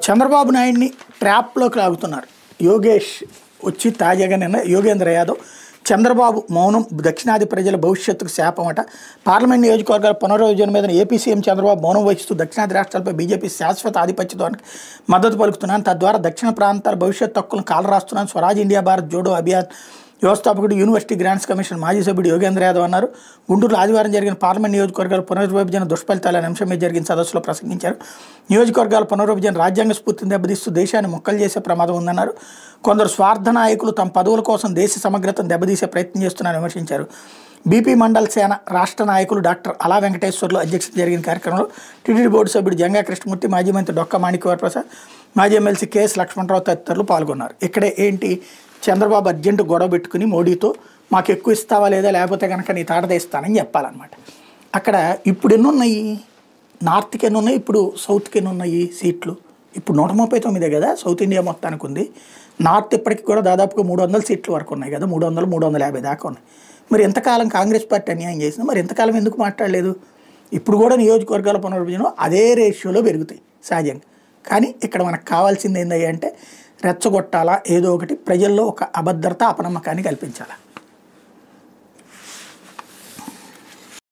చంద్రబాబు నాయుడిని ట్రాప్లోకి లాగుతున్నారు. యోగేష్ వచ్చి తాజాగా నిన్న యోగేంద్ర యాదవ్ చంద్రబాబు మౌనం దక్షిణాది ప్రజల భవిష్యత్తుకు శాపమట, పార్లమెంట్ నియోజకవర్గాల పునర్విభజన మీద ఏపీ సీఎం చంద్రబాబు మౌనం వహిస్తూ దక్షిణాది రాష్ట్రాలపై బీజేపీ శాశ్వత ఆధిపత్యానికి మద్దతు పలుకుతున్నాను, తద్వారా దక్షిణ ప్రాంతాల భవిష్యత్ హక్కులను కాలరాస్తున్నాను. స్వరాజ్ ఇండియా భారత్ జోడో అభియాన్ వ్యవస్థాపకుడు యూనివర్సిటీ గ్రాంట్స్ కమిషన్ మాజీ సభ్యుడు యోగేంద్ర యాదవ్ అన్నారు. గుంటూరులో ఆదివారం జరిగిన పార్లమెంట్ నియోజకవర్గాల పునర్విభజన దుష్ఫలితాలు అనే అంశం మీద జరిగిన సదస్సులో ప్రసంగించారు. నియోజకవర్గాల పునర్విభజన రాజ్యాంగ స్ఫూర్తిని దెబ్బతీస్తూ దేశాన్ని మొక్కలు చేసే ప్రమాదం ఉందన్నారు. కొందరు స్వార్థ నాయకులు తమ పదవుల కోసం దేశ సమగ్రతను దెబ్బతీసే ప్రయత్నం చేస్తున్నారని విమర్శించారు. బీపీ మండల్ సేన రాష్ట్ర నాయకులు డాక్టర్ అలా వెంకటేశ్వర్లు అధ్యక్షత జరిగిన కార్యక్రమంలో టీటీడీ బోర్డు సభ్యుడు జంగా కృష్ణమూర్తి, మాజీ మంత్రి డొక్కా మాణిక్యవర ప్రసాద్, మాజీ ఎమ్మెల్సీ కేఎస్ లక్ష్మణరావు తదితరులు పాల్గొన్నారు. ఇక్కడే ఏంటి, చంద్రబాబు అర్జెంటు గొడవ పెట్టుకుని మోడీతో మాకు ఎక్కువ ఇస్తావా లేదా, లేకపోతే కనుక నీ తాటదే ఇస్తానని చెప్పాలన్నమాట. అక్కడ ఇప్పుడు ఎన్ని ఉన్నాయి, నార్త్కి ఎన్ని ఉన్నాయి, ఇప్పుడు సౌత్కి ఎన్ని ఉన్నాయి సీట్లు. ఇప్పుడు 139 కదా సౌత్ ఇండియా మొత్తానికి ఉంది. నార్త్ ఇప్పటికి కూడా దాదాపుగా 300 సీట్ల వరకు ఉన్నాయి కదా, 300, 350 దాకా ఉన్నాయి. మరి ఎంతకాలం కాంగ్రెస్ పార్టీ అన్యాయం చేసింది, మరి ఎంతకాలం ఎందుకు మాట్లాడలేదు? ఇప్పుడు కూడా నియోజకవర్గాల పునర్విభజన అదే రేషియోలో పెరుగుతాయి సహజంగా. కానీ ఇక్కడ మనకు కావాల్సింది ఏంటంటే రెచ్చగొట్టాలా, ఏదో ఒకటి ప్రజల్లో ఒక అభద్రత, అపనమ్మకాన్ని కల్పించాలా.